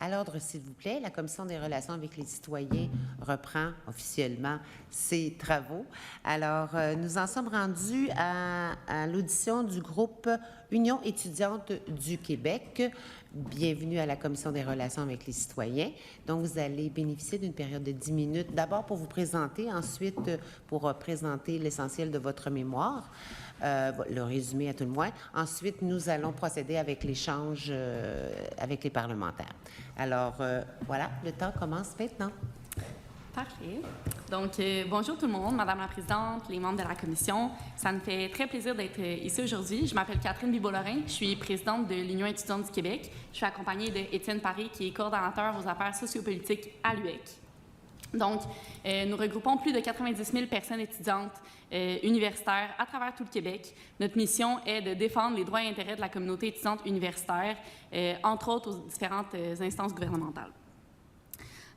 À l'ordre, s'il vous plaît, la Commission des relations avec les citoyens reprend officiellement ses travaux. Alors, nous en sommes rendus à l'audition du groupe Union étudiante du Québec. Bienvenue à la Commission des relations avec les citoyens. Donc, vous allez bénéficier d'une période de 10 minutes, d'abord pour vous présenter, ensuite pour présenter l'essentiel de votre mémoire. Le résumé à tout le moins. Ensuite, nous allons procéder avec l'échange avec les parlementaires. Alors, voilà, le temps commence maintenant. Parfait. Donc, bonjour tout le monde, Madame la Présidente, les membres de la Commission. Ça me fait très plaisir d'être ici aujourd'hui. Je m'appelle Catherine Bibeau-Lorrain, je suis présidente de l'Union étudiante du Québec. Je suis accompagnée d'Étienne Paré, qui est coordonnateur aux affaires sociopolitiques à l'UEQ. Donc, nous regroupons plus de 90 000 personnes étudiantes universitaires à travers tout le Québec. Notre mission est de défendre les droits et intérêts de la communauté étudiante universitaire, entre autres aux différentes instances gouvernementales.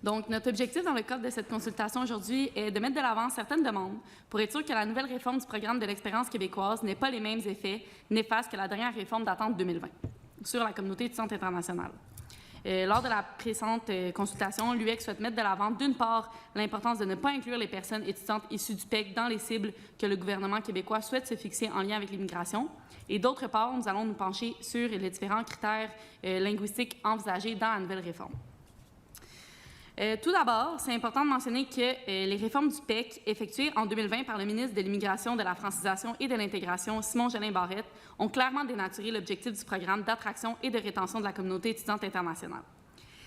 Donc, notre objectif dans le cadre de cette consultation aujourd'hui est de mettre de l'avant certaines demandes pour être sûr que la nouvelle réforme du programme de l'expérience québécoise n'ait pas les mêmes effets néfastes que la dernière réforme datant de 2020 sur la communauté étudiante internationale. Lors de la précédente consultation, l'UEQ souhaite mettre de l'avant, d'une part, l'importance de ne pas inclure les personnes étudiantes issues du PEC dans les cibles que le gouvernement québécois souhaite se fixer en lien avec l'immigration. Et d'autre part, nous allons nous pencher sur les différents critères linguistiques envisagés dans la nouvelle réforme. Tout d'abord, c'est important de mentionner que les réformes du PEC effectuées en 2020 par le ministre de l'Immigration, de la Francisation et de l'Intégration, Simon-Jolin Barrette, ont clairement dénaturé l'objectif du programme d'attraction et de rétention de la communauté étudiante internationale.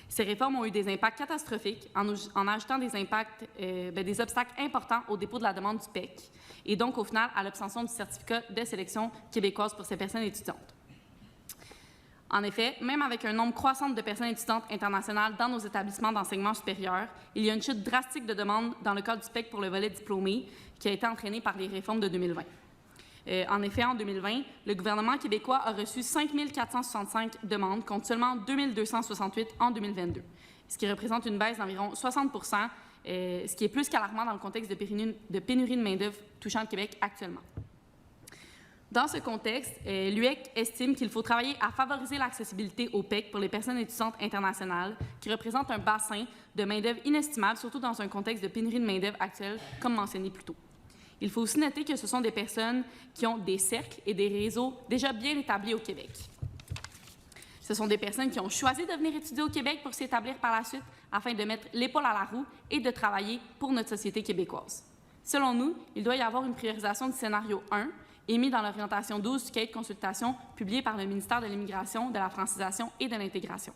Ces réformes ont eu des impacts catastrophiques en ajoutant des impacts, des obstacles importants au dépôt de la demande du PEC et donc, au final, à l'obtention du certificat de sélection québécoise pour ces personnes étudiantes. En effet, même avec un nombre croissant de personnes étudiantes internationales dans nos établissements d'enseignement supérieur, il y a une chute drastique de demandes dans le cadre du PEC pour le volet diplômé qui a été entraînée par les réformes de 2020. En effet, en 2020, le gouvernement québécois a reçu 5 465 demandes contre seulement 2 268 en 2022, ce qui représente une baisse d'environ 60 ce qui est plus qu'alarmant dans le contexte de pénurie de main-d'œuvre touchant le Québec actuellement. Dans ce contexte, l'UEQ estime qu'il faut travailler à favoriser l'accessibilité au PEC pour les personnes étudiantes internationales, qui représentent un bassin de main-d'œuvre inestimable, surtout dans un contexte de pénurie de main-d'œuvre actuelle, comme mentionné plus tôt. Il faut aussi noter que ce sont des personnes qui ont des cercles et des réseaux déjà bien établis au Québec. Ce sont des personnes qui ont choisi de venir étudier au Québec pour s'établir par la suite afin de mettre l'épaule à la roue et de travailler pour notre société québécoise. Selon nous, il doit y avoir une priorisation du scénario 1, émis dans l'orientation 12 du cahier de consultation publié par le ministère de l'Immigration, de la Francisation et de l'Intégration.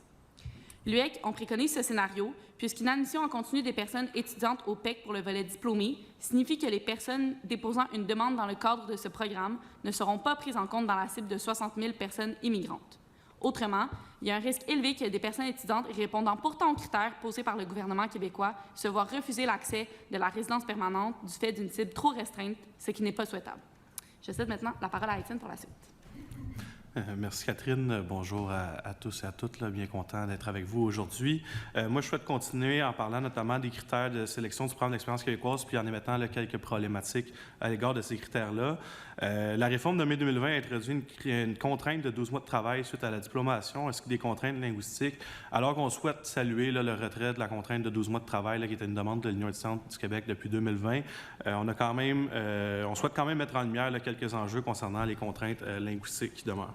L'UEQ ont préconisé ce scénario puisqu'une admission en continu des personnes étudiantes au PEC pour le volet diplômé signifie que les personnes déposant une demande dans le cadre de ce programme ne seront pas prises en compte dans la cible de 60 000 personnes immigrantes. Autrement, il y a un risque élevé que des personnes étudiantes répondant pourtant aux critères posés par le gouvernement québécois se voient refuser l'accès de la résidence permanente du fait d'une cible trop restreinte, ce qui n'est pas souhaitable. Je cède maintenant la parole à Étienne pour la suite. Merci Catherine. Bonjour à tous et à toutes. Là, bien content d'être avec vous aujourd'hui. Moi, je souhaite continuer en parlant notamment des critères de sélection du programme d'expérience québécoise, puis en émettant là, quelques problématiques à l'égard de ces critères-là. La réforme de mai 2020 a introduit une contrainte de 12 mois de travail suite à la diplomation, ainsi que des contraintes linguistiques, alors qu'on souhaite saluer là, le retrait de la contrainte de 12 mois de travail, là, qui était une demande de l'Union étudiante du Québec depuis 2020. On souhaite quand même mettre en lumière là, quelques enjeux concernant les contraintes linguistiques qui demeurent.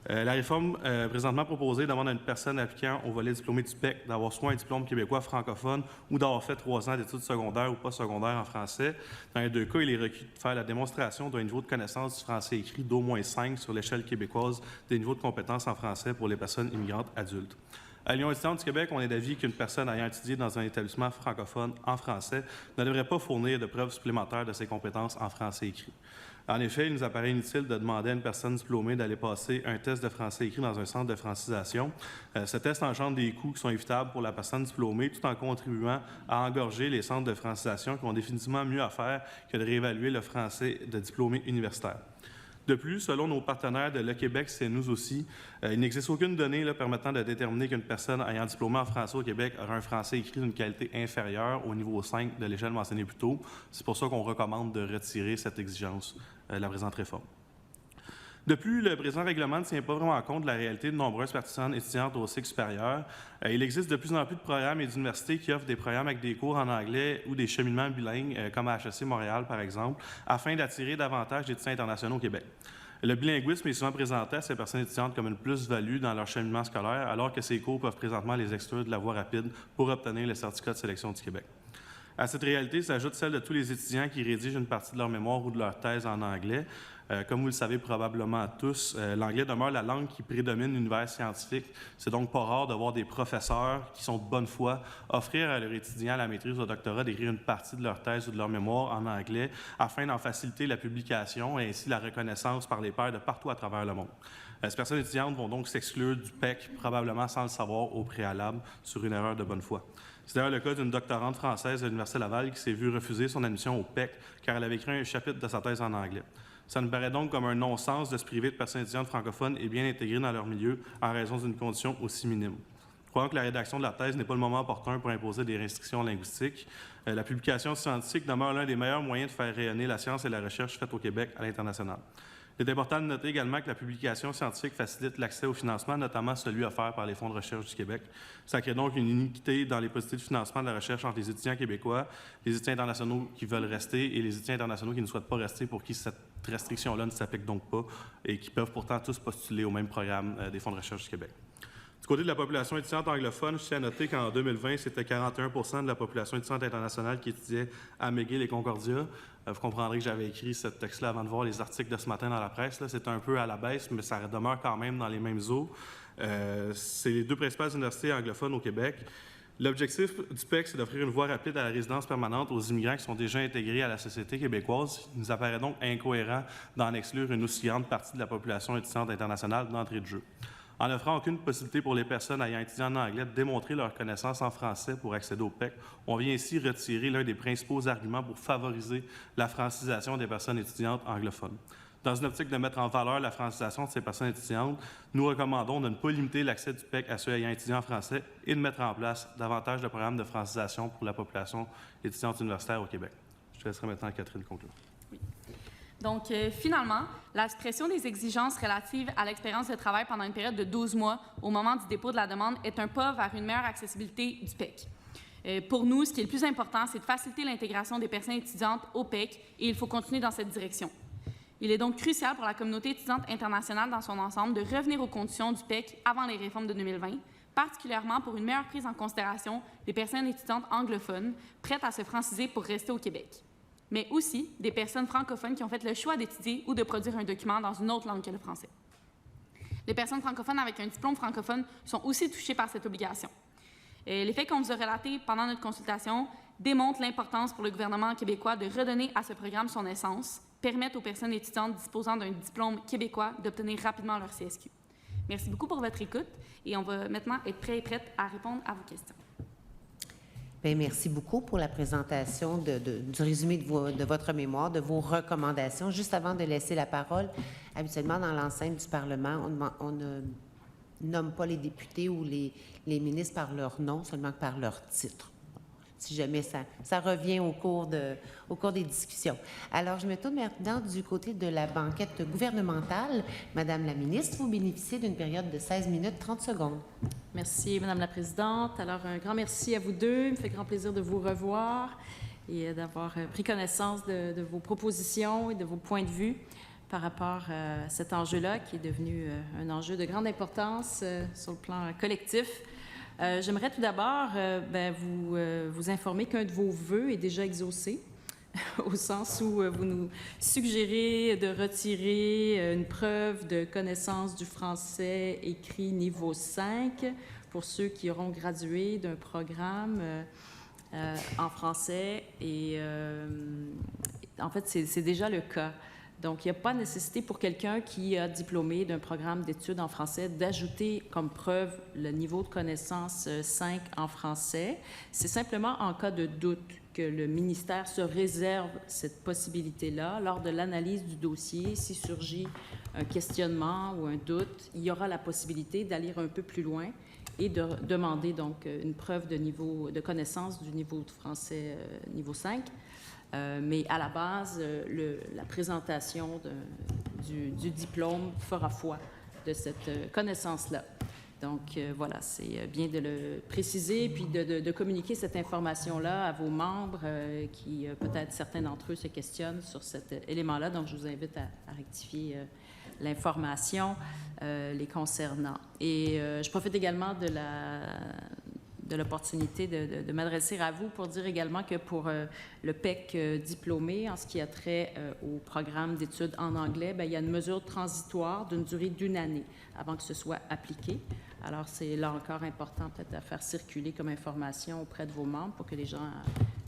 La réforme présentement proposée demande à une personne appliquant au volet diplômé du PEC d'avoir soit un diplôme québécois francophone ou d'avoir fait 3 ans d'études secondaires ou postsecondaires en français. Dans les deux cas, il est requis de faire la démonstration d'un niveau de connaissance du français écrit d'au moins 5 sur l'échelle québécoise des niveaux de compétences en français pour les personnes immigrantes adultes. À l'Union étudiante du Québec, on est d'avis qu'une personne ayant étudié dans un établissement francophone en français ne devrait pas fournir de preuves supplémentaires de ses compétences en français écrit. En effet, il nous apparaît inutile de demander à une personne diplômée d'aller passer un test de français écrit dans un centre de francisation. Ce test engendre des coûts qui sont évitables pour la personne diplômée, tout en contribuant à engorger les centres de francisation qui ont définitivement mieux à faire que de réévaluer le français de diplômés universitaires. De plus, selon nos partenaires de Le Québec, c'est nous aussi, il n'existe aucune donnée là, permettant de déterminer qu'une personne ayant diplômé en français au Québec aura un français écrit d'une qualité inférieure au niveau 5 de l'échelle mentionnée plus tôt. C'est pour ça qu'on recommande de retirer cette exigence, la présente réforme. De plus, le présent règlement ne tient pas vraiment compte de la réalité de nombreuses participantes étudiantes au cycle supérieur. Il existe de plus en plus de programmes et d'universités qui offrent des programmes avec des cours en anglais ou des cheminements bilingues, comme à HEC Montréal, par exemple, afin d'attirer davantage d'étudiants internationaux au Québec. Le bilinguisme est souvent présenté à ces personnes étudiantes comme une plus-value dans leur cheminement scolaire, alors que ces cours peuvent présentement les exclure de la voie rapide pour obtenir le certificat de sélection du Québec. À cette réalité s'ajoute celle de tous les étudiants qui rédigent une partie de leur mémoire ou de leur thèse en anglais. Comme vous le savez probablement tous, l'anglais demeure la langue qui prédomine l'univers scientifique. C'est donc pas rare de voir des professeurs qui sont de bonne foi offrir à leurs étudiants à la maîtrise ou au doctorat d'écrire une partie de leur thèse ou de leur mémoire en anglais afin d'en faciliter la publication et ainsi la reconnaissance par les pairs de partout à travers le monde. Ces personnes étudiantes vont donc s'exclure du PEC, probablement sans le savoir au préalable, sur une erreur de bonne foi. C'est d'ailleurs le cas d'une doctorante française de l'Université Laval qui s'est vue refuser son admission au PEC car elle avait écrit un chapitre de sa thèse en anglais. Ça nous paraît donc comme un non-sens de se priver de personnes étudiantes francophones et bien intégrées dans leur milieu en raison d'une condition aussi minime. Croyons que la rédaction de la thèse n'est pas le moment opportun pour imposer des restrictions linguistiques. La publication scientifique demeure l'un des meilleurs moyens de faire rayonner la science et la recherche faite au Québec à l'international. Il est important de noter également que la publication scientifique facilite l'accès au financement, notamment celui offert par les fonds de recherche du Québec. Ça crée donc une iniquité dans les possibilités de financement de la recherche entre les étudiants québécois, les étudiants internationaux qui veulent rester et les étudiants internationaux qui ne souhaitent pas rester, pour qui cette restriction-là ne s'applique donc pas et qui peuvent pourtant tous postuler au même programme des fonds de recherche du Québec. Du côté de la population étudiante anglophone, je tiens à noter qu'en 2020, c'était 41 % de la population étudiante internationale qui étudiait à McGill et Concordia. Vous comprendrez que j'avais écrit ce texte-là avant de voir les articles de ce matin dans la presse. C'est un peu à la baisse, mais ça demeure quand même dans les mêmes eaux. C'est les deux principales universités anglophones au Québec. L'objectif du PEC, c'est d'offrir une voie rapide à la résidence permanente aux immigrants qui sont déjà intégrés à la société québécoise. Il nous apparaît donc incohérent d'en exclure une aussi grande partie de la population étudiante internationale d'entrée de jeu. En n'offrant aucune possibilité pour les personnes ayant étudié en anglais de démontrer leur connaissance en français pour accéder au PEC, on vient ici retirer l'un des principaux arguments pour favoriser la francisation des personnes étudiantes anglophones. Dans une optique de mettre en valeur la francisation de ces personnes étudiantes, nous recommandons de ne pas limiter l'accès du PEC à ceux ayant étudié en français et de mettre en place davantage de programmes de francisation pour la population étudiante universitaire au Québec. Je laisserai maintenant Catherine conclure. Donc, finalement, la suppression des exigences relatives à l'expérience de travail pendant une période de 12 mois au moment du dépôt de la demande est un pas vers une meilleure accessibilité du PEC. Pour nous, ce qui est le plus important, c'est de faciliter l'intégration des personnes étudiantes au PEC et il faut continuer dans cette direction. Il est donc crucial pour la communauté étudiante internationale dans son ensemble de revenir aux conditions du PEC avant les réformes de 2020, particulièrement pour une meilleure prise en considération des personnes étudiantes anglophones prêtes à se franciser pour rester au Québec, mais aussi des personnes francophones qui ont fait le choix d'étudier ou de produire un document dans une autre langue que le français. Les personnes francophones avec un diplôme francophone sont aussi touchées par cette obligation. Les faits qu'on vous a relatés pendant notre consultation démontrent l'importance pour le gouvernement québécois de redonner à ce programme son essence, permettre aux personnes étudiantes disposant d'un diplôme québécois d'obtenir rapidement leur CSQ. Merci beaucoup pour votre écoute et on va maintenant être prêts et prêtes à répondre à vos questions. Bien, merci beaucoup pour la présentation du résumé de votre mémoire, de vos recommandations. Juste avant de laisser la parole, habituellement dans l'enceinte du Parlement, on ne nomme pas les députés ou les ministres par leur nom, seulement par leur titre. Si jamais ça revient au cours des discussions. Alors, je me tourne maintenant du côté de la banquette gouvernementale. Madame la ministre, vous bénéficiez d'une période de 16 minutes 30 secondes. Merci, Madame la Présidente. Alors, un grand merci à vous deux. Il me fait grand plaisir de vous revoir et d'avoir pris connaissance de vos propositions et de vos points de vue par rapport à cet enjeu-là, qui est devenu un enjeu de grande importance sur le plan collectif. J'aimerais tout d'abord vous informer qu'un de vos vœux est déjà exaucé, au sens où vous nous suggérez de retirer une preuve de connaissance du français écrit niveau 5 pour ceux qui auront gradué d'un programme en français. Et en fait, c'est déjà le cas. Donc, il n'y a pas nécessité pour quelqu'un qui a diplômé d'un programme d'études en français d'ajouter comme preuve le niveau de connaissance 5 en français. C'est simplement en cas de doute que le ministère se réserve cette possibilité-là. Lors de l'analyse du dossier, si surgit un questionnement ou un doute, il y aura la possibilité d'aller un peu plus loin et de demander donc une preuve de connaissance du niveau de français niveau 5. Mais à la base, la présentation du diplôme fera foi de cette connaissance-là. Donc, voilà, c'est bien de le préciser, puis de communiquer cette information-là à vos membres qui, peut-être certains d'entre eux, se questionnent sur cet élément-là. Donc, je vous invite à rectifier l'information les concernant. Et je profite également de l'opportunité de m'adresser à vous pour dire également que pour le PEC diplômé, en ce qui a trait au programme d'études en anglais, bien, il y a une mesure transitoire d'une durée d'1 année avant que ce soit appliqué. Alors, c'est là encore important peut-être à faire circuler comme information auprès de vos membres pour que les gens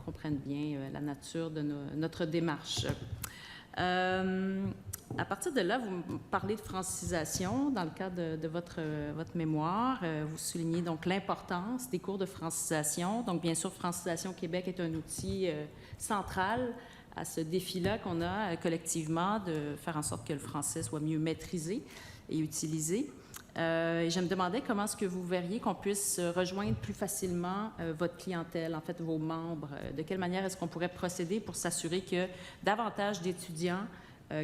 comprennent bien la nature de notre démarche. À partir de là, vous parlez de francisation dans le cadre de votre mémoire. Vous soulignez donc l'importance des cours de francisation. Donc, bien sûr, Francisation Québec est un outil central à ce défi-là qu'on a collectivement de faire en sorte que le français soit mieux maîtrisé et utilisé. Et je me demandais comment est-ce que vous verriez qu'on puisse rejoindre plus facilement votre clientèle, en fait vos membres. De quelle manière est-ce qu'on pourrait procéder pour s'assurer que davantage d'étudiants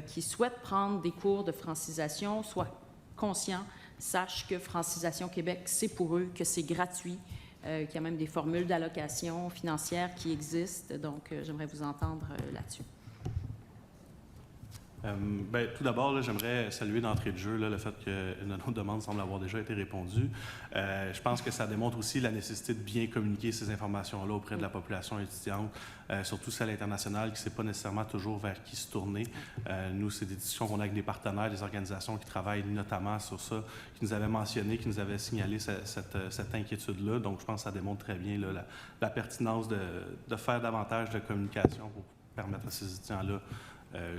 qui souhaitent prendre des cours de francisation soient conscients, sachent que Francisation Québec, c'est pour eux, que c'est gratuit, qu'il y a même des formules d'allocation financière qui existent. Donc, j'aimerais vous entendre là-dessus. Bien, tout d'abord, là, j'aimerais saluer d'entrée de jeu là, le fait que notre demande semble avoir déjà été répondue. Je pense que ça démontre aussi la nécessité de bien communiquer ces informations-là auprès de la population étudiante, surtout celle internationale qui ne sait pas nécessairement toujours vers qui se tourner. Nous, c'est des discussions qu'on a avec des partenaires, des organisations qui travaillent notamment sur ça, qui nous avaient mentionné, qui nous avaient signalé cette inquiétude-là. Donc, je pense que ça démontre très bien là, la pertinence de faire davantage de communication pour permettre à ces étudiants-là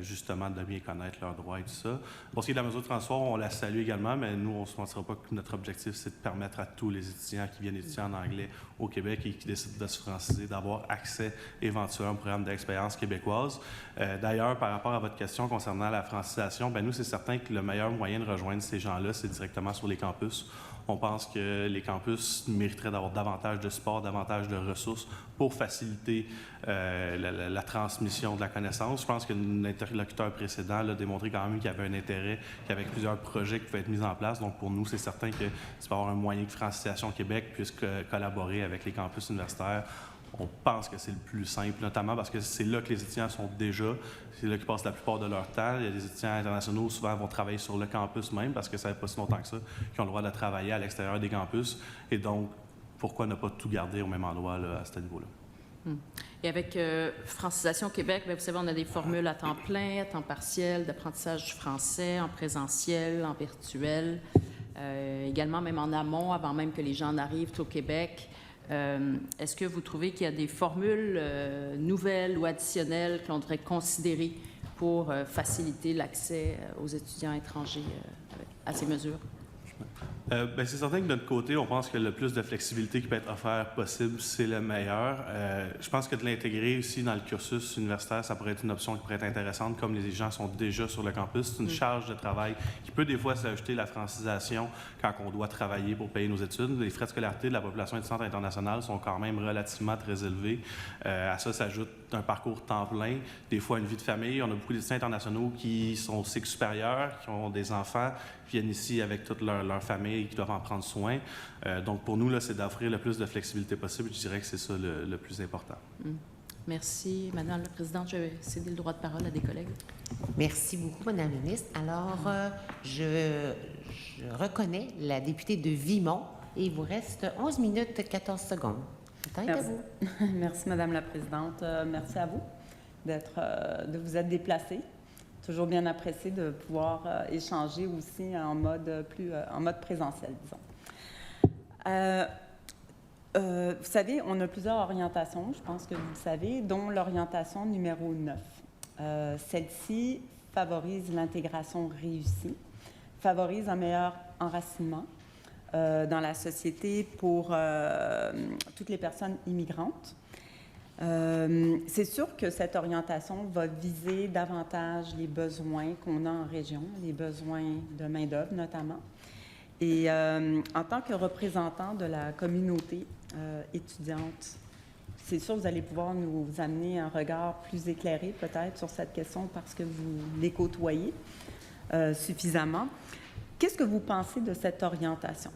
justement de bien connaître leurs droits et tout ça. Pour ce qui est de la mesure de transport, on la salue également, mais nous, on ne se mentira pas que notre objectif, c'est de permettre à tous les étudiants qui viennent étudier en anglais au Québec et qui décident de se franciser, d'avoir accès éventuellement au programme d'expérience québécoise. D'ailleurs, par rapport à votre question concernant la francisation, bien, nous, c'est certain que le meilleur moyen de rejoindre ces gens-là, c'est directement sur les campus. On pense que les campus mériteraient d'avoir davantage de support, davantage de ressources pour faciliter la transmission de la connaissance. Je pense que l'interlocuteur précédent a démontré quand même qu'il y avait un intérêt, qu'il y avait plusieurs projets qui pouvaient être mis en place. Donc, pour nous, c'est certain que c'est avoir un moyen que Francisation Québec puisse collaborer avec les campus universitaires. On pense que c'est le plus simple, notamment parce que c'est là que les étudiants sont déjà, c'est là qu'ils passent la plupart de leur temps. Il y a des étudiants internationaux, souvent, vont travailler sur le campus même, parce que ça fait pas si longtemps que ça, qu'ils ont le droit de travailler à l'extérieur des campus. Et donc, pourquoi ne pas tout garder au même endroit là, à ce niveau-là? Et avec Francisation Québec, bien, vous savez, on a des formules à temps plein, à temps partiel, d'apprentissage du français, en présentiel, en virtuel, également même en amont, avant même que les gens n'arrivent au Québec. Est-ce que vous trouvez qu'il y a des formules nouvelles ou additionnelles que l'on devrait considérer pour faciliter l'accès aux étudiants étrangers à ces mesures? Bien, c'est certain que de notre côté, on pense que le plus de flexibilité qui peut être offert possible, c'est le meilleur. Je pense que de l'intégrer aussi dans le cursus universitaire, ça pourrait être une option qui pourrait être intéressante, comme les gens sont déjà sur le campus. C'est une charge de travail qui peut des fois s'ajouter la francisation quand on doit travailler pour payer nos études. Les frais de scolarité de la population étudiante internationale sont quand même relativement très élevés. À ça s'ajoute un parcours temps plein, des fois une vie de famille. On a beaucoup d'étudiants internationaux qui sont au cycle supérieur, qui ont des enfants, qui viennent ici avec toute leur famille et qui doivent en prendre soin. Donc, pour nous, là, c'est d'offrir le plus de flexibilité possible. Je dirais que c'est ça le plus important. Merci. Madame la Présidente, je vais céder le droit de parole à des collègues. Merci beaucoup, Madame la ministre. Alors, je reconnais la députée de Vimont et il vous reste 11 minutes 14 secondes. Le temps est à vous. Merci, Madame la Présidente. Merci à vous de vous être déplacée. Toujours bien apprécié de pouvoir échanger aussi en mode présentiel, disons. Vous savez, on a plusieurs orientations, je pense que vous le savez, dont l'orientation numéro 9. Celle-ci favorise l'intégration réussie, favorise un meilleur enracinement dans la société pour toutes les personnes immigrantes. C'est sûr que cette orientation va viser davantage les besoins qu'on a en région, les besoins de main-d'œuvre notamment. Et en tant que représentant de la communauté étudiante, c'est sûr que vous allez pouvoir nous amener un regard plus éclairé peut-être sur cette question parce que vous les côtoyez. suffisamment. Qu'est-ce que vous pensez de cette orientation?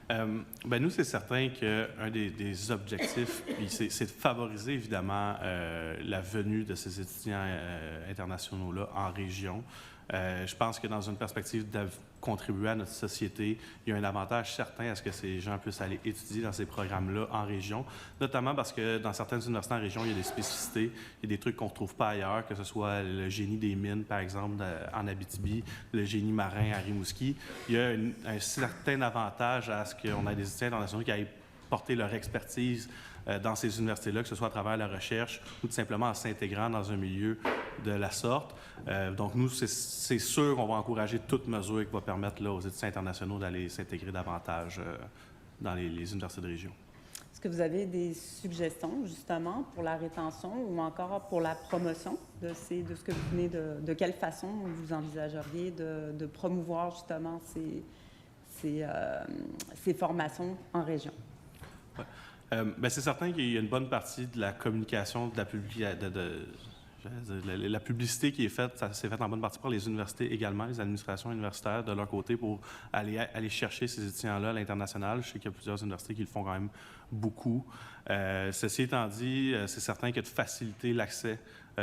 Ben nous, c'est certain qu'un des objectifs, c'est de favoriser évidemment la venue de ces étudiants internationaux-là en région. Je pense que dans une perspective de contribuer à notre société, il y a un avantage certain à ce que ces gens puissent aller étudier dans ces programmes-là en région, notamment parce que dans certaines universités en région, il y a des spécificités, il y a des trucs qu'on ne retrouve pas ailleurs, que ce soit le génie des mines, par exemple, en Abitibi, le génie marin à Rimouski. Il y a un certain avantage à ce qu'on ait des étudiants internationaux qui aillent porter leur expertise dans ces universités-là, que ce soit à travers la recherche ou tout simplement en s'intégrant dans un milieu de la sorte. Donc, nous, c'est sûr qu'on va encourager toute mesure qui va permettre là, aux étudiants internationaux d'aller s'intégrer davantage dans les universités de région. Est-ce que vous avez des suggestions, justement, pour la rétention ou encore pour la promotion de ce que vous venez de quelle façon vous envisageriez de promouvoir, justement, ces formations en région? Ouais. Bien, c'est certain qu'il y a une bonne partie de la communication, de la publicité qui est faite, ça s'est fait en bonne partie par les universités également, les administrations universitaires de leur côté pour aller chercher ces étudiants-là à l'international. Je sais qu'il y a plusieurs universités qui le font quand même beaucoup. Ceci étant dit, c'est certain que de faciliter l'accès,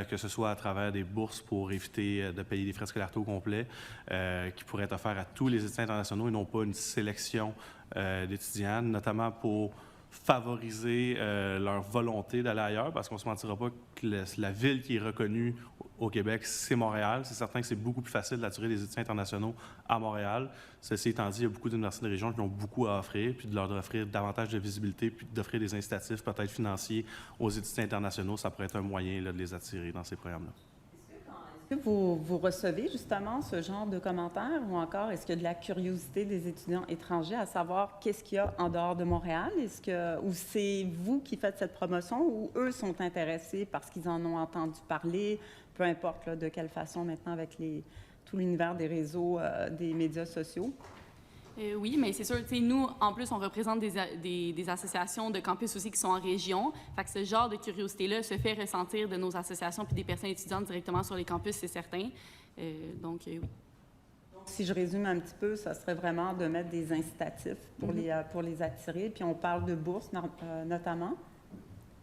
que ce soit à travers des bourses pour éviter de payer des frais de scolarité au complet, qui pourraient être offerts à tous les étudiants internationaux et non pas une sélection d'étudiants, notamment pour favoriser leur volonté d'aller ailleurs, parce qu'on ne se mentira pas que la ville qui est reconnue au Québec, c'est Montréal. C'est certain que c'est beaucoup plus facile d'attirer des étudiants internationaux à Montréal. Ceci étant dit, il y a beaucoup d'universités de région qui ont beaucoup à offrir, puis de leur offrir davantage de visibilité, puis d'offrir des incitatifs peut-être financiers aux étudiants internationaux, ça pourrait être un moyen là, de les attirer dans ces programmes-là. Est-ce que vous recevez justement ce genre de commentaires ou encore est-ce qu'il y a de la curiosité des étudiants étrangers à savoir qu'est-ce qu'il y a en dehors de Montréal? Ou c'est vous qui faites cette promotion ou eux sont intéressés parce qu'ils en ont entendu parler, peu importe là, de quelle façon maintenant avec tout l'univers des réseaux, des médias sociaux? Oui, mais c'est sûr, nous, en plus, on représente des associations de campus aussi qui sont en région. Fait que ce genre de curiosité-là se fait ressentir de nos associations puis des personnes étudiantes directement sur les campus, c'est certain. Donc, oui. Si je résume un petit peu, ça serait vraiment de mettre des incitatifs pour les attirer. Puis on parle de bourses notamment.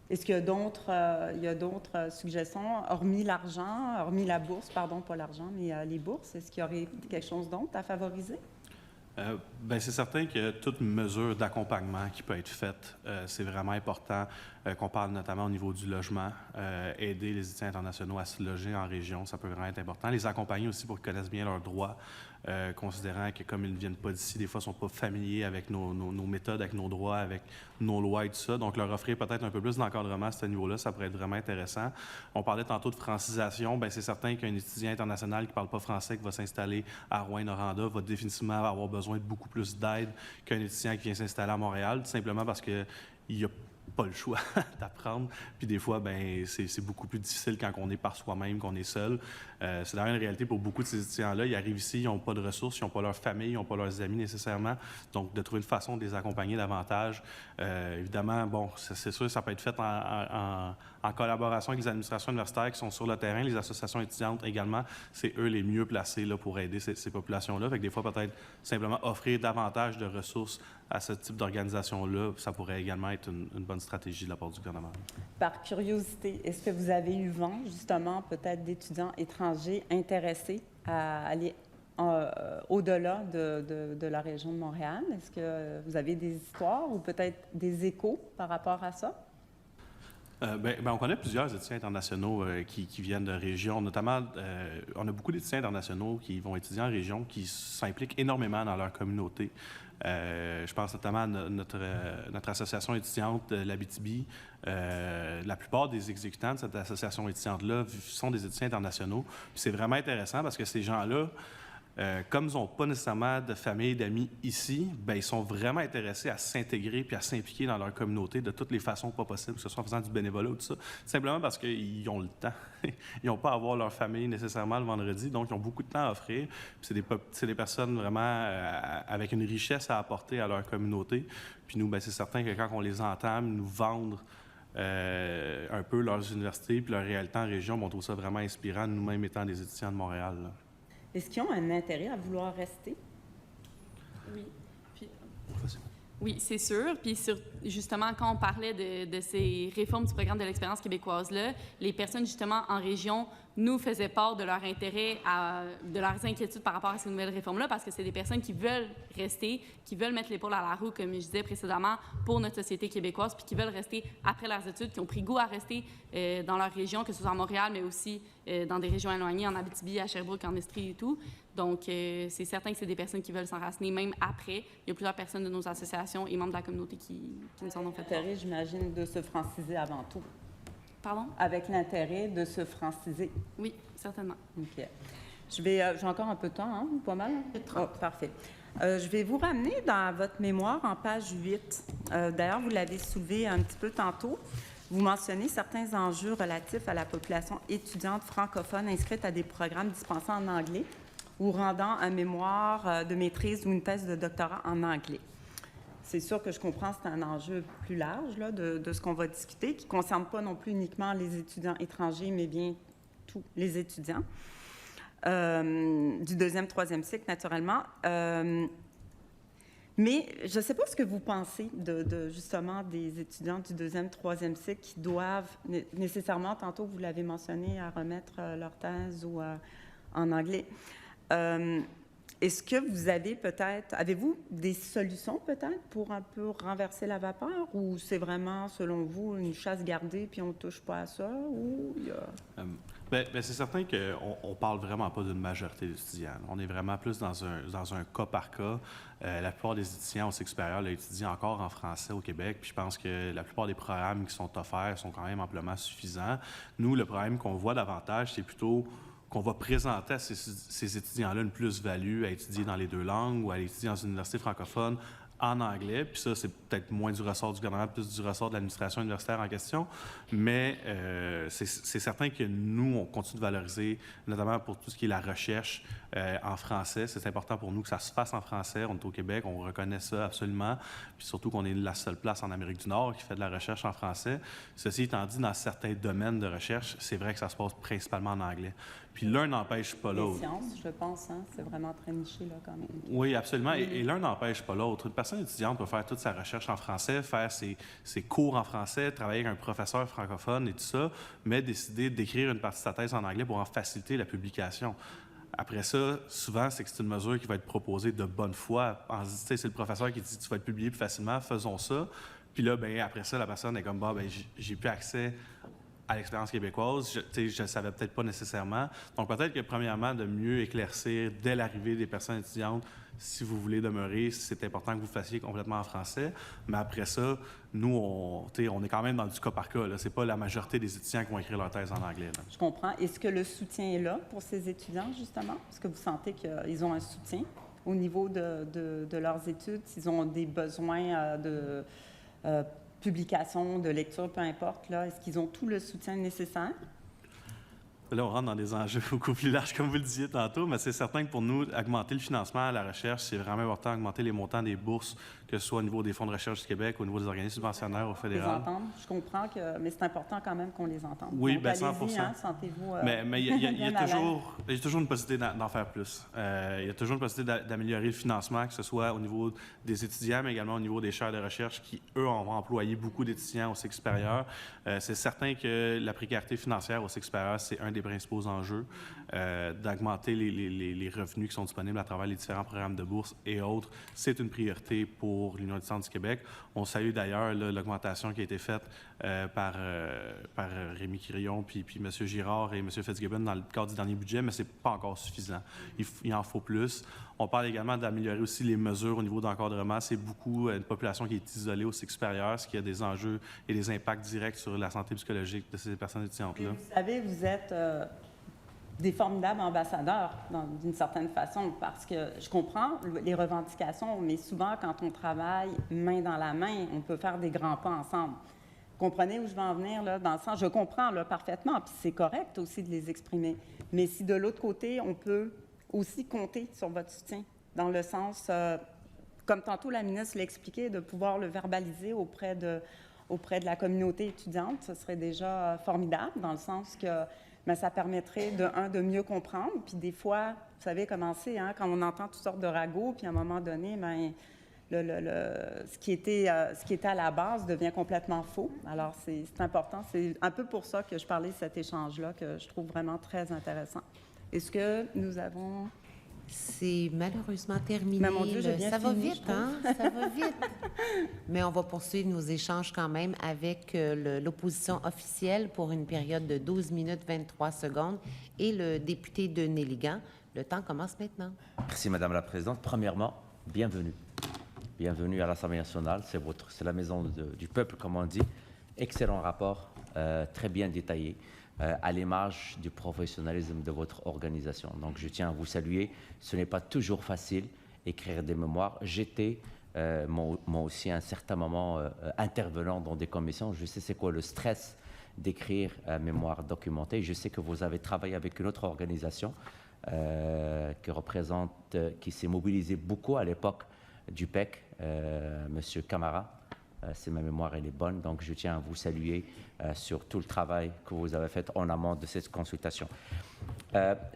Est-ce qu'il y a d'autres suggestions, hormis l'argent, hormis la bourse, pardon, pas l'argent, mais les bourses? Est-ce qu'il y aurait quelque chose d'autre à favoriser? Bien, c'est certain que toute mesure d'accompagnement qui peut être faite, c'est vraiment important, qu'on parle notamment au niveau du logement, aider les étudiants internationaux à se loger en région, ça peut vraiment être important. Les accompagner aussi pour qu'ils connaissent bien leurs droits, considérant que comme ils ne viennent pas d'ici, des fois, ils ne sont pas familiers avec nos méthodes, avec nos droits, avec nos lois et tout ça. Donc, leur offrir peut-être un peu plus d'encadrement à ce niveau-là, ça pourrait être vraiment intéressant. On parlait tantôt de francisation. Bien, c'est certain qu'un étudiant international qui ne parle pas français, qui va s'installer à Rouyn-Noranda, va définitivement avoir besoin de beaucoup plus d'aide qu'un étudiant qui vient s'installer à Montréal, tout simplement parce qu'il n'y a pas le choix d'apprendre. Puis des fois, ben c'est beaucoup plus difficile quand on est par soi-même, qu'on est seul. C'est d'ailleurs une réalité pour beaucoup de ces étudiants-là. Ils arrivent ici, ils n'ont pas de ressources, ils n'ont pas leur famille, ils n'ont pas leurs amis nécessairement. Donc, de trouver une façon de les accompagner davantage. Évidemment, bon, c'est sûr, ça peut être fait en collaboration avec les administrations universitaires qui sont sur le terrain, les associations étudiantes également. C'est eux les mieux placés là, pour aider ces populations-là. Fait que des fois, peut-être simplement offrir davantage de ressources à ce type d'organisation-là, ça pourrait également être une bonne stratégie de la part du gouvernement. Par curiosité, est-ce que vous avez eu vent, justement, peut-être d'étudiants étrangers intéressés à aller au-delà de la région de Montréal? Est-ce que vous avez des histoires ou peut-être des échos par rapport à ça? On connaît plusieurs étudiants internationaux qui viennent de régions, notamment, on a beaucoup d'étudiants internationaux qui vont étudier en région, qui s'impliquent énormément dans leur communauté. Je pense notamment à notre association étudiante l'Abitibi. La plupart des exécutants de cette association étudiante-là sont des étudiants internationaux. Puis c'est vraiment intéressant parce que ces gens-là, comme ils n'ont pas nécessairement de famille, d'amis ici, bien, ils sont vraiment intéressés à s'intégrer puis à s'impliquer dans leur communauté de toutes les façons pas possibles, que ce soit en faisant du bénévolat ou tout ça, simplement parce qu'ils ont le temps. Ils n'ont pas à voir leur famille nécessairement le vendredi, donc ils ont beaucoup de temps à offrir. Puis c'est des personnes vraiment avec une richesse à apporter à leur communauté. Puis nous, bien, c'est certain que quand on les entend nous vendre un peu leurs universités puis leur réalité en région. On trouve ça vraiment inspirant, nous-mêmes étant des étudiants de Montréal. Là. Est-ce qu'ils ont un intérêt à vouloir rester? Oui. Oui, c'est sûr. Puis justement, quand on parlait de ces réformes du programme de l'expérience québécoise-là, les personnes justement en région nous faisaient part de leur intérêt, de leurs inquiétudes par rapport à ces nouvelles réformes-là, parce que c'est des personnes qui veulent rester, qui veulent mettre l'épaule à la roue, comme je disais précédemment, pour notre société québécoise, puis qui veulent rester après leurs études, qui ont pris goût à rester dans leur région, que ce soit à Montréal, mais aussi dans des régions éloignées, en Abitibi, à Sherbrooke, en Estrie et tout. Donc, c'est certain que c'est des personnes qui veulent s'enraciner même après. Il y a plusieurs personnes de nos associations et membres de la communauté qui nous en ont fait part. L'intérêt, j'imagine, de se franciser avant tout. Pardon? Avec l'intérêt de se franciser. Oui, certainement. OK. J'ai encore un peu de temps, hein? Pas mal? Oh, parfait. Je vais vous ramener dans votre mémoire en page 8. D'ailleurs, vous l'avez soulevé un petit peu tantôt. Vous mentionnez certains enjeux relatifs à la population étudiante francophone inscrite à des programmes dispensés en anglais ou rendant un mémoire de maîtrise ou une thèse de doctorat en anglais. C'est sûr que je comprends que c'est un enjeu plus large là, de ce qu'on va discuter, qui ne concerne pas non plus uniquement les étudiants étrangers, mais bien tous les étudiants du deuxième, troisième cycle, naturellement. Mais je ne sais pas ce que vous pensez justement des étudiants du deuxième, troisième cycle qui doivent nécessairement, tantôt vous l'avez mentionné, à remettre leur thèse ou en anglais. Est-ce que vous avez-vous des solutions peut-être pour un peu renverser la vapeur ou c'est vraiment, selon vous, une chasse gardée puis on ne touche pas à ça ou il y a... Bien, c'est certain qu'on ne parle vraiment pas d'une majorité d'étudiants. On est vraiment plus dans un cas par cas. La plupart des étudiants au cycle supérieur étudient encore en français au Québec, puis je pense que la plupart des programmes qui sont offerts sont quand même amplement suffisants. Nous, le problème qu'on voit davantage, c'est plutôt qu'on va présenter à ces étudiants-là une plus-value à étudier dans les deux langues ou à étudier dans une université francophone en anglais. Puis ça, c'est peut-être moins du ressort du gouvernement, plus du ressort de l'administration universitaire en question. Mais c'est certain que nous, on continue de valoriser, notamment pour tout ce qui est la recherche en français. C'est important pour nous que ça se fasse en français. On est au Québec, on reconnaît ça absolument. Puis surtout qu'on est la seule place en Amérique du Nord qui fait de la recherche en français. Ceci étant dit, dans certains domaines de recherche, c'est vrai que ça se passe principalement en anglais. Puis l'un n'empêche pas l'autre. Les sciences, je pense, hein? C'est vraiment très niché, là, quand même. Oui, absolument. Et l'un n'empêche pas l'autre. Une personne étudiante peut faire toute sa recherche en français, faire ses cours en français, travailler avec un professeur francophone et tout ça, mais décider d'écrire une partie de sa thèse en anglais pour en faciliter la publication. Après ça, souvent, c'est que c'est une mesure qui va être proposée de bonne foi. C'est le professeur qui dit « tu vas être publié plus facilement, faisons ça ». Puis là, bien, après ça, la personne est comme « bah, ben, j'ai plus accès à l'expérience québécoise, je ne le savais peut-être pas nécessairement. » Donc, peut-être que, premièrement, de mieux éclaircir dès l'arrivée des personnes étudiantes, si vous voulez demeurer, c'est important que vous fassiez complètement en français. Mais après ça, nous, on est quand même dans du cas par cas. Ce n'est pas la majorité des étudiants qui vont écrire leur thèse en anglais. Là. Je comprends. Est-ce que le soutien est là pour ces étudiants, justement? Est-ce que vous sentez qu'ils ont un soutien au niveau de leurs études, s'ils ont des besoins de publication, de lecture, peu importe, là, est-ce qu'ils ont tout le soutien nécessaire? Là, on rentre dans des enjeux beaucoup plus larges, comme vous le disiez tantôt, mais c'est certain que pour nous, augmenter le financement à la recherche, c'est vraiment important, augmenter les montants des bourses, que ce soit au niveau des fonds de recherche du Québec, au niveau des organismes subventionnaires au fédéral. Les entendre, je comprends, mais c'est important quand même qu'on les entende. Oui, donc, bien 100%. Hein, sentez-vous mais il y a toujours une possibilité d'en faire plus. Il y a toujours une possibilité d'améliorer le financement, que ce soit au niveau des étudiants, mais également au niveau des chaires de recherche qui, eux, ont employé beaucoup d'étudiants au cycle supérieur. C'est certain que la précarité financière au cycle supérieur, c'est un des principaux enjeux, d'augmenter les revenus qui sont disponibles à travers les différents programmes de bourse et autres. C'est une priorité pour l'Union étudiante du Québec. On salue d'ailleurs l'augmentation qui a été faite par Rémi Quirion, puis M. Girard et M. Fitzgibbon dans le cadre du dernier budget, mais ce n'est pas encore suffisant. Il en faut plus. On parle également d'améliorer aussi les mesures au niveau d'encadrement. C'est beaucoup une population qui est isolée au cycle supérieur, ce qui a des enjeux et des impacts directs sur la santé psychologique de ces personnes étudiantes-là. Vous savez, vous êtes des formidables ambassadeurs, d'une certaine façon, parce que je comprends les revendications, mais souvent, quand on travaille main dans la main, on peut faire des grands pas ensemble. Vous comprenez où je veux en venir, là, dans le sens, je comprends là, parfaitement, puis c'est correct aussi de les exprimer. Mais si de l'autre côté, on peut aussi compter sur votre soutien, dans le sens, comme tantôt la ministre l'a expliqué, de pouvoir le verbaliser auprès de auprès de la communauté étudiante, ce serait déjà formidable, dans le sens que bien, ça permettrait, de mieux comprendre. Puis des fois, vous savez comment c'est, hein, quand on entend toutes sortes de ragots, puis à un moment donné, bien, ce qui était à la base devient complètement faux. Alors, c'est important. C'est un peu pour ça que je parlais de cet échange-là, que je trouve vraiment très intéressant. Est-ce que nous avons... C'est malheureusement terminé. Mais mon Dieu, j'ai bien ça va fini, vite, hein? Ça va vite. Mais on va poursuivre nos échanges quand même avec l'opposition officielle pour une période de 12 minutes 23 secondes et le député de Néligan. Le temps commence maintenant. Merci, Madame la Présidente. Premièrement, bienvenue. Bienvenue à l'Assemblée nationale. C'est la maison du peuple, comme on dit. Excellent rapport, très bien détaillé, à l'image du professionnalisme de votre organisation. Donc, je tiens à vous saluer. Ce n'est pas toujours facile écrire des mémoires. J'étais, moi aussi, à un certain moment, intervenant dans des commissions. Je sais c'est quoi le stress d'écrire un mémoire documenté. Je sais que vous avez travaillé avec une autre organisation qui s'est mobilisée beaucoup à l'époque du PEC, Monsieur Camara. Si ma mémoire elle est bonne, donc je tiens à vous saluer sur tout le travail que vous avez fait en amont de cette consultation.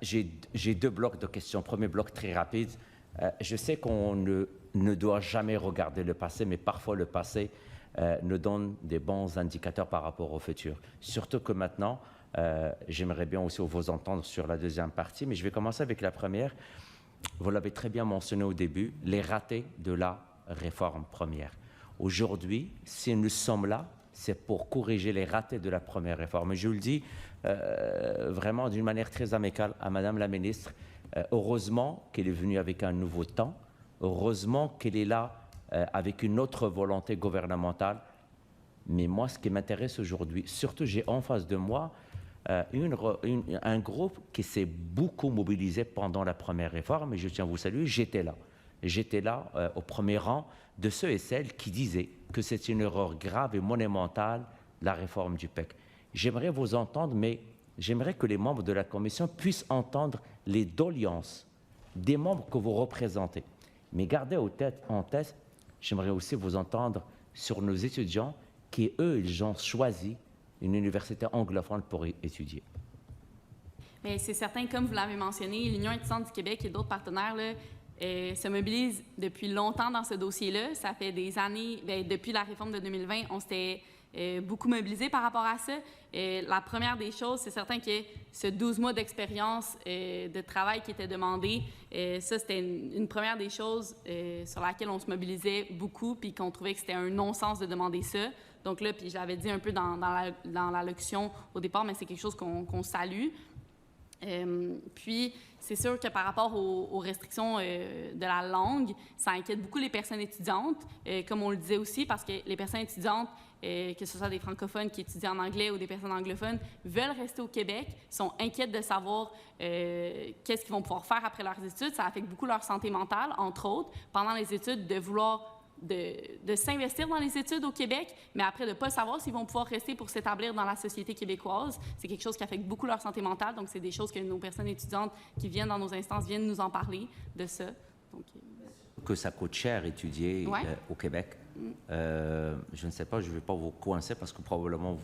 J'ai deux blocs de questions. Premier bloc très rapide. Je sais qu'on ne doit jamais regarder le passé, mais parfois le passé nous donne des bons indicateurs par rapport au futur. Surtout que maintenant, j'aimerais bien aussi vous entendre sur la deuxième partie, mais je vais commencer avec la première. Vous l'avez très bien mentionné au début, les ratés de la réforme première. Aujourd'hui, si nous sommes là, c'est pour corriger les ratés de la première réforme. Je le dis vraiment d'une manière très amicale à Madame la ministre. Heureusement qu'elle est venue avec un nouveau temps. Heureusement qu'elle est là avec une autre volonté gouvernementale. Mais moi, ce qui m'intéresse aujourd'hui, surtout j'ai en face de moi un groupe qui s'est beaucoup mobilisé pendant la première réforme. Et je tiens à vous saluer, j'étais là. J'étais là au premier rang de ceux et celles qui disaient que c'est une erreur grave et monumentale, la réforme du PEC. J'aimerais vous entendre, mais j'aimerais que les membres de la Commission puissent entendre les doléances des membres que vous représentez. Mais gardez en tête, j'aimerais aussi vous entendre sur nos étudiants qui, eux, ils ont choisi une université anglophone pour étudier. Bien, c'est certain, comme vous l'avez mentionné, l'Union étudiante du Québec et d'autres partenaires là, se mobilisent depuis longtemps dans ce dossier-là. Ça fait des années, bien, depuis la réforme de 2020, on s'était beaucoup mobilisés par rapport à ça. La première des choses, c'est certain que ce 12 mois d'expérience de travail qui était demandé, ça, c'était une première des choses sur laquelle on se mobilisait beaucoup puis qu'on trouvait que c'était un non-sens de demander ça. Donc là, puis je l'avais dit un peu dans l'allocution au départ, mais c'est quelque chose qu'on salue. Puis, c'est sûr que par rapport aux restrictions de la langue, ça inquiète beaucoup les personnes étudiantes, comme on le disait aussi, parce que les personnes étudiantes, que ce soit des francophones qui étudient en anglais ou des personnes anglophones, veulent rester au Québec, sont inquiètes de savoir qu'est-ce qu'ils vont pouvoir faire après leurs études. Ça affecte beaucoup leur santé mentale, entre autres, pendant les études, de vouloir de s'investir dans les études au Québec, mais après de ne pas savoir s'ils vont pouvoir rester pour s'établir dans la société québécoise. C'est quelque chose qui affecte beaucoup leur santé mentale, donc c'est des choses que nos personnes étudiantes qui viennent dans nos instances viennent nous en parler de ça. Donc, que ça coûte cher étudier au Québec. Je ne sais pas, je ne vais pas vous coincer parce que probablement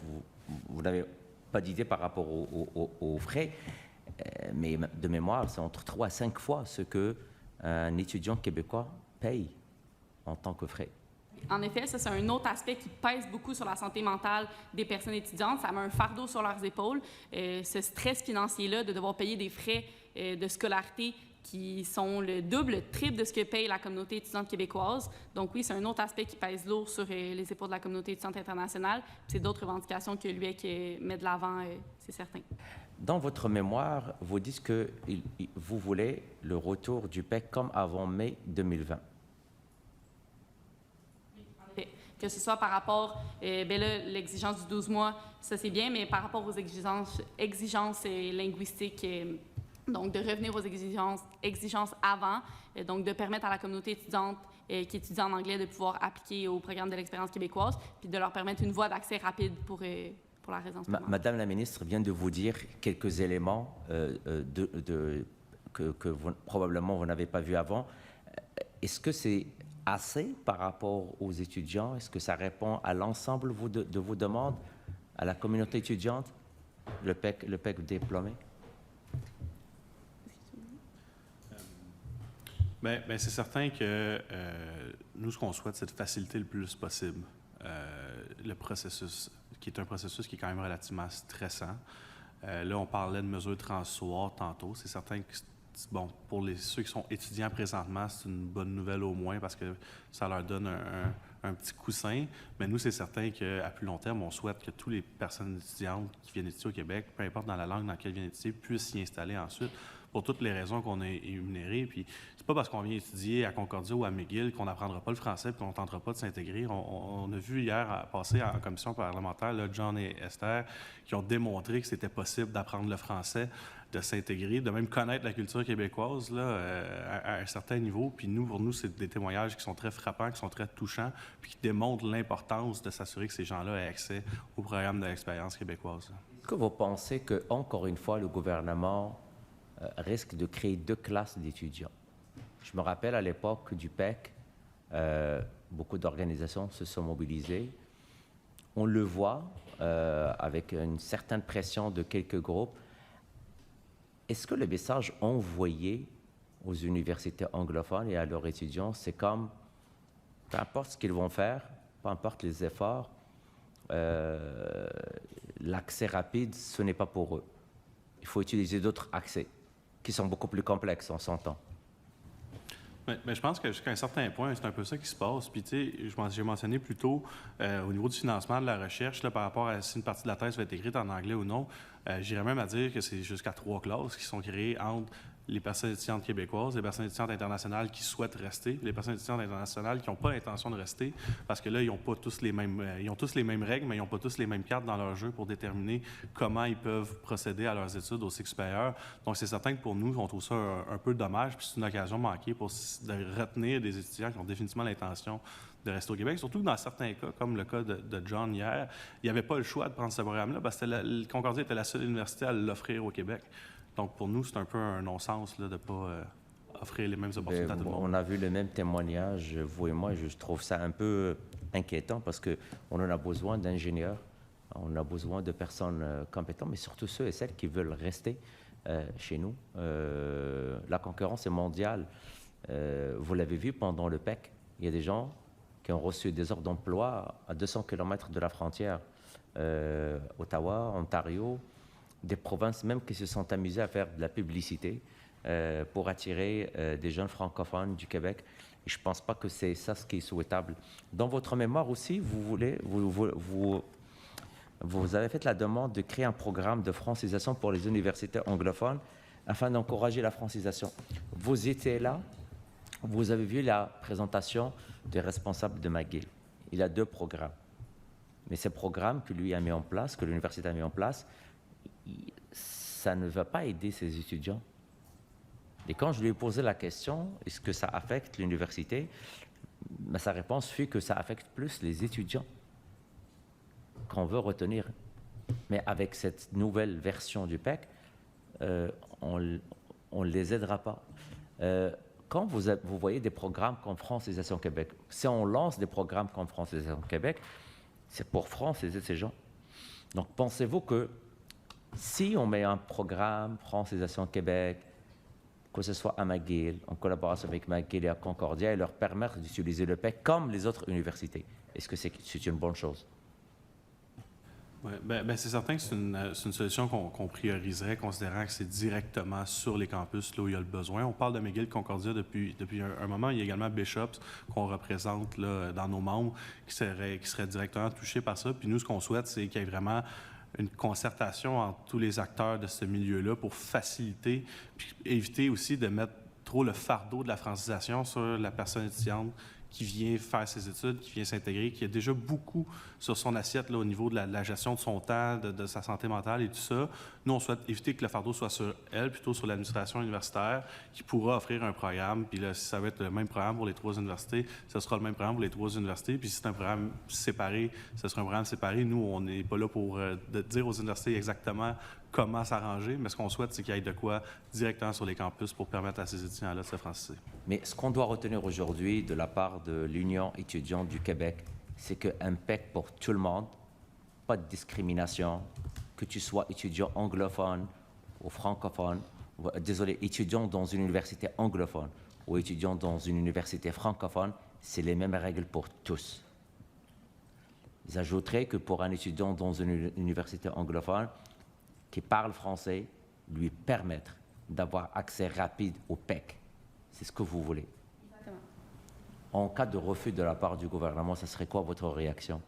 vous n'avez pas d'idée par rapport aux frais, mais de mémoire, c'est entre 3 à 5 fois ce qu'un étudiant québécois paye en tant que frais. En effet, ça, c'est un autre aspect qui pèse beaucoup sur la santé mentale des personnes étudiantes. Ça met un fardeau sur leurs épaules. Ce stress financier-là de devoir payer des frais de scolarité qui sont le double, le triple de ce que paye la communauté étudiante québécoise. Donc oui, c'est un autre aspect qui pèse lourd sur les épaules de la communauté étudiante internationale. C'est d'autres revendications que l'UEC met de l'avant, c'est certain. Dans votre mémoire, vous dites que vous voulez le retour du PEC comme avant mai 2020. Que ce soit par rapport, bien là, l'exigence du 12 mois, ça c'est bien, mais par rapport aux exigences linguistiques, donc de revenir aux exigences avant, donc de permettre à la communauté étudiante qui étudie en anglais de pouvoir appliquer au programme de l'expérience québécoise, puis de leur permettre une voie d'accès rapide pour la résidence permanente. Madame la ministre vient de vous dire quelques éléments que probablement vous n'avez pas vu avant. Est-ce que c'est assez par rapport aux étudiants? Est-ce que ça répond à l'ensemble de vos demandes, à la communauté étudiante, le PEC diplômé? Bien, c'est certain que nous, ce qu'on souhaite, c'est de faciliter le plus possible le processus, qui est un processus qui est quand même relativement stressant. Là, on parlait de mesures transitoires tantôt. C'est certain que, bon, pour ceux qui sont étudiants présentement, c'est une bonne nouvelle au moins parce que ça leur donne un petit coussin. Mais nous, c'est certain qu'à plus long terme, on souhaite que toutes les personnes étudiantes qui viennent étudier au Québec, peu importe dans la langue dans laquelle ils viennent étudier, puissent s'y installer ensuite pour toutes les raisons qu'on a énumérées. Puis c'est pas parce qu'on vient étudier à Concordia ou à McGill qu'on n'apprendra pas le français et qu'on ne tentera pas de s'intégrer. On a vu hier passer en commission parlementaire, là, John et Esther, qui ont démontré que c'était possible d'apprendre le français, de s'intégrer, de même connaître la culture québécoise là, à un certain niveau. Puis nous, pour nous, c'est des témoignages qui sont très frappants, qui sont très touchants, puis qui démontrent l'importance de s'assurer que ces gens-là aient accès au programme de l'expérience québécoise. Est-ce que vous pensez que, encore une fois, le gouvernement risque de créer 2 classes d'étudiants? Je me rappelle à l'époque du PEC, beaucoup d'organisations se sont mobilisées. On le voit avec une certaine pression de quelques groupes. Est-ce que le message envoyé aux universités anglophones et à leurs étudiants, c'est comme, peu importe ce qu'ils vont faire, peu importe les efforts, l'accès rapide, ce n'est pas pour eux. Il faut utiliser d'autres accès qui sont beaucoup plus complexes, on s'entend. Mais je pense que jusqu'à un certain point, c'est un peu ça qui se passe. Puis, tu sais, j'ai mentionné plus tôt, au niveau du financement de la recherche, là, par rapport à si une partie de la thèse va être écrite en anglais ou non, j'irais même à dire que c'est jusqu'à 3 classes qui sont créées entre les personnes étudiantes québécoises, les personnes étudiantes internationales qui souhaitent rester, les personnes étudiantes internationales qui n'ont pas l'intention de rester, parce que là, ils n'ont pas tous les mêmes, ils ont tous les mêmes règles, mais ils n'ont pas tous les mêmes cartes dans leur jeu pour déterminer comment ils peuvent procéder à leurs études au cycle supérieur. Donc, c'est certain que pour nous, on trouve ça un peu dommage, puis c'est une occasion manquée de retenir des étudiants qui ont définitivement l'intention de rester au Québec, surtout que dans certains cas, comme le cas de John hier, il n'y avait pas le choix de prendre ce programme-là, parce que le Concordia était la seule université à l'offrir au Québec. Donc, pour nous, c'est un peu un non-sens là, de ne pas offrir les mêmes opportunités à tout le monde. On a vu le même témoignage, vous et moi, je trouve ça un peu inquiétant parce qu'on en a besoin d'ingénieurs, on a besoin de personnes compétentes, mais surtout ceux et celles qui veulent rester chez nous. La concurrence est mondiale. Vous l'avez vu pendant le PEC, il y a des gens qui ont reçu des offres d'emploi à 200 km de la frontière. Ottawa, Ontario, des provinces même qui se sont amusées à faire de la publicité pour attirer des jeunes francophones du Québec. Et je ne pense pas que c'est ça ce qui est souhaitable. Dans votre mémoire aussi, vous avez fait la demande de créer un programme de francisation pour les universités anglophones afin d'encourager la francisation. Vous étiez là, vous avez vu la présentation des responsables de McGill. Il a 2 programmes. Mais ces programmes que lui a mis en place, que l'université a mis en place, ça ne va pas aider ses étudiants. Et quand je lui ai posé la question, est-ce que ça affecte l'université? Sa réponse fut que ça affecte plus les étudiants qu'on veut retenir. Mais avec cette nouvelle version du PEC, on ne les aidera pas. Quand vous voyez des programmes comme Francisation Québec, si on lance des programmes comme Francisation Québec, c'est pour franciser ces gens. Donc, pensez-vous que si on met un programme Francisation Québec, que ce soit à McGill, en collaboration avec McGill et à Concordia, et leur permettre d'utiliser le PEC comme les autres universités, est-ce que c'est une bonne chose? Oui, bien, c'est certain que c'est une solution qu'on prioriserait, considérant que c'est directement sur les campus là où il y a le besoin. On parle de McGill Concordia depuis un moment. Il y a également Bishops qu'on représente là, dans nos membres qui seraient directement touchés par ça. Puis nous, ce qu'on souhaite, c'est qu'il y ait vraiment une concertation entre tous les acteurs de ce milieu-là pour faciliter, puis éviter aussi de mettre trop le fardeau de la francisation sur la personne étudiante qui vient faire ses études, qui vient s'intégrer, qui a déjà beaucoup sur son assiette là, au niveau de la gestion de son temps, de sa santé mentale et tout ça. Nous, on souhaite éviter que le fardeau soit sur elle, plutôt sur l'administration universitaire, qui pourra offrir un programme. Puis là, si ça va être le même programme pour les 3 universités, ce sera le même programme pour les 3 universités. Puis si c'est un programme séparé, ce sera un programme séparé. Nous, on n'est pas là pour dire aux universités exactement comment s'arranger, mais ce qu'on souhaite, c'est qu'il y ait de quoi directement sur les campus pour permettre à ces étudiants-là de se franciser. Mais ce qu'on doit retenir aujourd'hui de la part de l'Union étudiante du Québec, c'est qu'un PEC pour tout le monde, pas de discrimination, que tu sois étudiant anglophone ou francophone, étudiant dans une université anglophone ou étudiant dans une université francophone, c'est les mêmes règles pour tous. J'ajouterais que pour un étudiant dans une université anglophone qui parle français, lui permettre d'avoir accès rapide au PEC. C'est ce que vous voulez. Exactement. En cas de refus de la part du gouvernement, ce serait quoi votre réaction?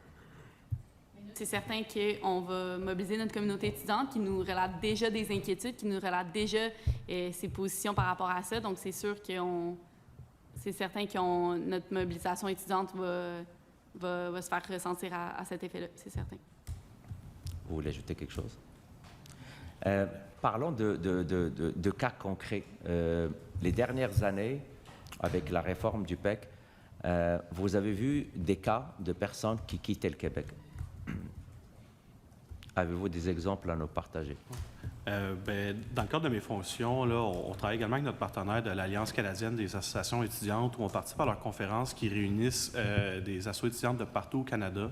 C'est certain qu'on va mobiliser notre communauté étudiante qui nous relate déjà des inquiétudes, qui nous relate déjà ses positions par rapport à ça. Donc, c'est sûr c'est certain que notre mobilisation étudiante va se faire ressentir à cet effet-là, c'est certain. Vous voulez ajouter quelque chose? Parlons de cas concrets. Les dernières années, avec la réforme du PEC, vous avez vu des cas de personnes qui quittaient le Québec. Avez-vous des exemples à nous partager? Dans le cadre de mes fonctions, là, on travaille également avec notre partenaire de l'Alliance canadienne des associations étudiantes où on participe à leurs conférences qui réunissent des associations étudiantes de partout au Canada.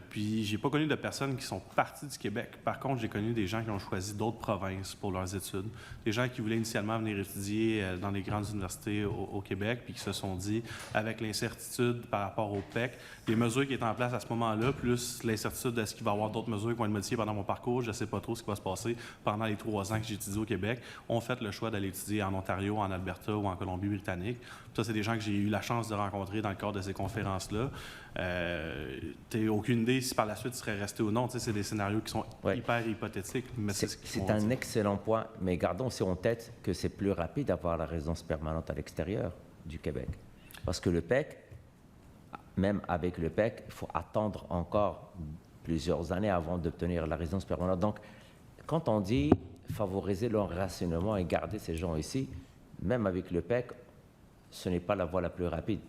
Puis, j'ai pas connu de personnes qui sont parties du Québec. Par contre, j'ai connu des gens qui ont choisi d'autres provinces pour leurs études. Des gens qui voulaient initialement venir étudier dans les grandes universités au Québec, puis qui se sont dit, avec l'incertitude par rapport au PEC, les mesures qui étaient en place à ce moment-là, plus l'incertitude de ce qu'il va y avoir d'autres mesures qui vont être modifiées pendant mon parcours, je ne sais pas trop ce qui va se passer pendant les 3 ans que j'ai étudié au Québec, ont fait le choix d'aller étudier en Ontario, en Alberta ou en Colombie-Britannique. Ça, c'est des gens que j'ai eu la chance de rencontrer dans le cadre de ces conférences-là. Tu n'as aucune idée si par la suite, tu serais resté ou non. Tu sais, c'est des scénarios qui sont hyper hypothétiques. Mais c'est un excellent point, mais gardons aussi en tête que c'est plus rapide d'avoir la résidence permanente à l'extérieur du Québec. Parce que le PEC, même avec le PEC, il faut attendre encore plusieurs années avant d'obtenir la résidence permanente. Donc, quand on dit favoriser l'enracinement et garder ces gens ici, même avec le PEC, ce n'est pas la voie la plus rapide.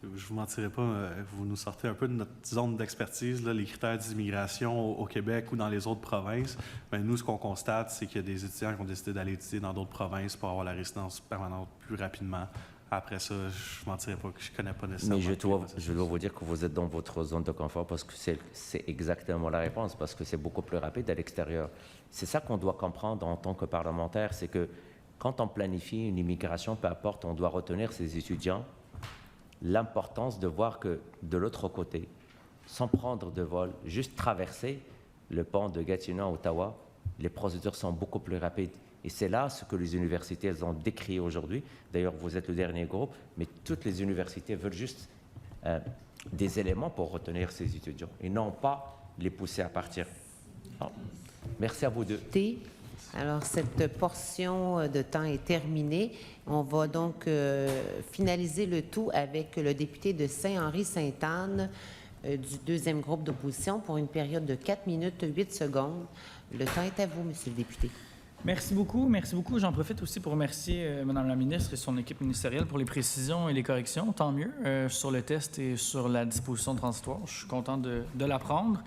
Je ne vous mentirai pas, vous nous sortez un peu de notre zone d'expertise, là, les critères d'immigration au Québec ou dans les autres provinces. Mais nous, ce qu'on constate, c'est qu'il y a des étudiants qui ont décidé d'aller étudier dans d'autres provinces pour avoir la résidence permanente plus rapidement. Après ça, je ne mentirai pas que je ne connais pas nécessairement. Mais je dois vous dire que vous êtes dans votre zone de confort parce que c'est exactement la réponse, parce que c'est beaucoup plus rapide à l'extérieur. C'est ça qu'on doit comprendre en tant que parlementaire, c'est que quand on planifie une immigration, peu importe, on doit retenir ces étudiants, l'importance de voir que de l'autre côté, sans prendre de vol, juste traverser le pont de Gatineau à Ottawa, les procédures sont beaucoup plus rapides. Et c'est là ce que les universités elles ont décrié aujourd'hui. D'ailleurs, vous êtes le dernier groupe, mais toutes les universités veulent juste des éléments pour retenir ces étudiants et non pas les pousser à partir. Alors, merci à vous deux. Alors, cette portion de temps est terminée. On va donc finaliser le tout avec le député de Saint-Henri-Sainte-Anne du deuxième groupe d'opposition pour une période de 4 minutes 8 secondes. Le temps est à vous, Monsieur le député. Merci beaucoup. Merci beaucoup. J'en profite aussi pour remercier Mme la ministre et son équipe ministérielle pour les précisions et les corrections, tant mieux, sur le test et sur la disposition transitoire. Je suis content de l'apprendre.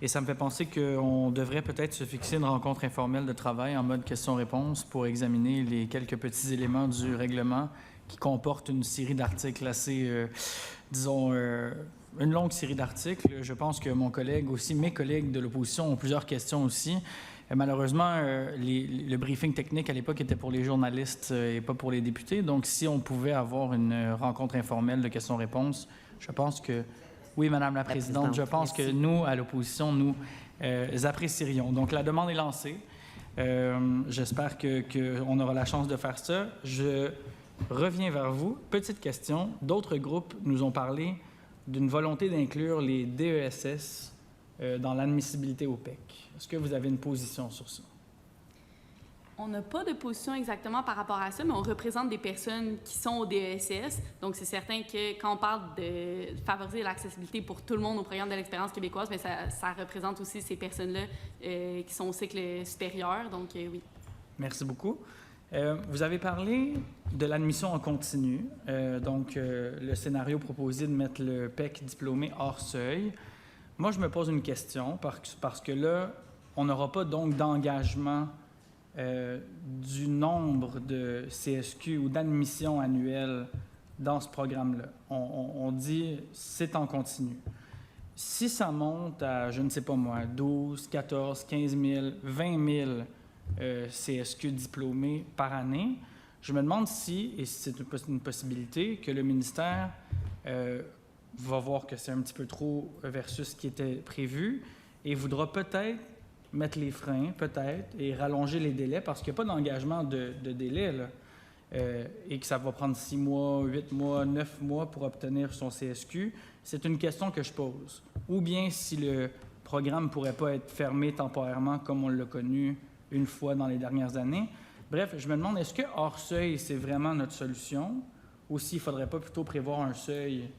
Et ça me fait penser qu'on devrait peut-être se fixer une rencontre informelle de travail en mode question-réponse pour examiner les quelques petits éléments du règlement qui comportent une série d'articles assez, disons, une longue série d'articles. Je pense que mon collègue aussi, mes collègues de l'opposition ont plusieurs questions aussi. Malheureusement, le briefing technique à l'époque était pour les journalistes et pas pour les députés. Donc, si on pouvait avoir une rencontre informelle de questions-réponses, je pense que... Oui, Madame la Présidente, je pense que nous, à l'opposition, nous apprécierions. Donc, la demande est lancée. J'espère qu'on aura la chance de faire ça. Je reviens vers vous. Petite question. D'autres groupes nous ont parlé d'une volonté d'inclure les DESS dans l'admissibilité au PEC. Est-ce que vous avez une position sur ça? On n'a pas de position exactement par rapport à ça, mais on représente des personnes qui sont au DESS. Donc, c'est certain que quand on parle de favoriser l'accessibilité pour tout le monde au programme de l'expérience québécoise, bien, ça représente aussi ces personnes-là qui sont au cycle supérieur. Donc, oui. Merci beaucoup. Vous avez parlé de l'admission en continu. Le scénario proposé de mettre le PEC diplômé hors seuil. Moi, je me pose une question parce que là, on n'aura pas donc d'engagement du nombre de CSQ ou d'admissions annuelles dans ce programme-là. On dit c'est en continu. Si ça monte à, je ne sais pas moi, 12, 14, 15 000, 20 000 CSQ diplômés par année, je me demande si, et c'est une possibilité, que le ministère va voir que c'est un petit peu trop versus ce qui était prévu et voudra peut-être mettre les freins, peut-être, et rallonger les délais, parce qu'il n'y a pas d'engagement de délai, là, et que ça va prendre 6 mois, 8 mois, 9 mois pour obtenir son CSQ. C'est une question que je pose. Ou bien si le programme ne pourrait pas être fermé temporairement comme on l'a connu une fois dans les dernières années. Bref, je me demande, est-ce que hors seuil, c'est vraiment notre solution, ou s'il ne faudrait pas plutôt prévoir un seuil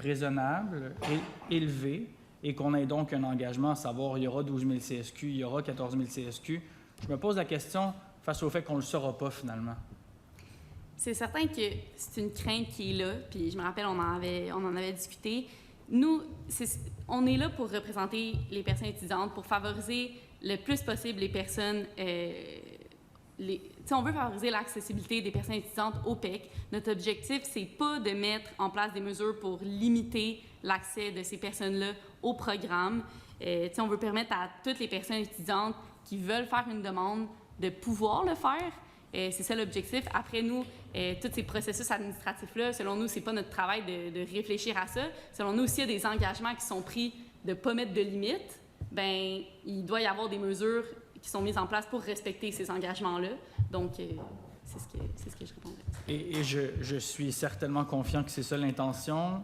raisonnable, élevé, et qu'on ait donc un engagement à savoir il y aura 12 000 CSQ, il y aura 14 000 CSQ. Je me pose la question face au fait qu'on ne le saura pas finalement. C'est certain que c'est une crainte qui est là, puis je me rappelle, on en avait discuté. Nous, on est là pour représenter les personnes étudiantes, pour favoriser le plus possible les personnes... on veut favoriser l'accessibilité des personnes étudiantes au PEC. Notre objectif, c'est pas de mettre en place des mesures pour limiter l'accès de ces personnes-là au programme. On veut permettre à toutes les personnes étudiantes qui veulent faire une demande de pouvoir le faire. C'est ça l'objectif. Après, nous, tous ces processus administratifs-là, selon nous, c'est pas notre travail de réfléchir à ça. Selon nous, s'il y a des engagements qui sont pris de ne pas mettre de limites, bien, il doit y avoir des mesures qui sont mises en place pour respecter ces engagements-là. Donc, c'est ce que je répondrais. Et je suis certainement confiant que c'est ça l'intention.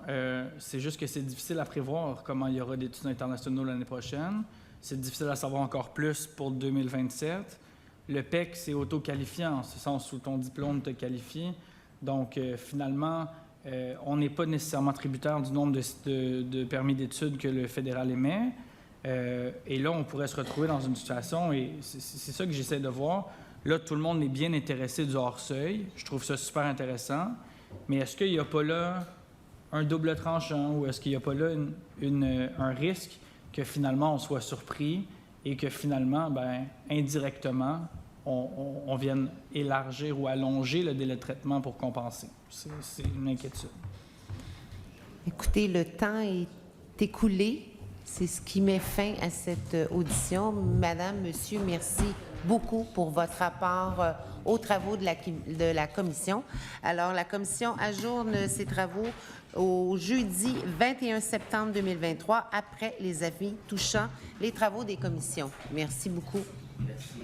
C'est juste que c'est difficile à prévoir comment il y aura d'études internationaux l'année prochaine. C'est difficile à savoir encore plus pour 2027. Le PEC, c'est auto-qualifiant, en ce sens où ton diplôme te qualifie. Donc, finalement, on n'est pas nécessairement tributaire du nombre de permis d'études que le fédéral émet. Et là, on pourrait se retrouver dans une situation, et c'est ça que j'essaie de voir. Là, tout le monde est bien intéressé du hors-seuil. Je trouve ça super intéressant. Mais est-ce qu'il n'y a pas là un double tranchant ou est-ce qu'il n'y a pas là un risque que finalement on soit surpris et que finalement, ben, indirectement, on vienne élargir ou allonger le délai de traitement pour compenser? C'est une inquiétude. Écoutez, le temps est écoulé. C'est ce qui met fin à cette audition. Madame, Monsieur, merci beaucoup pour votre rapport aux travaux de la commission. Alors, la commission ajourne ses travaux au jeudi 21 septembre 2023 après les avis touchant les travaux des commissions. Merci beaucoup. Merci.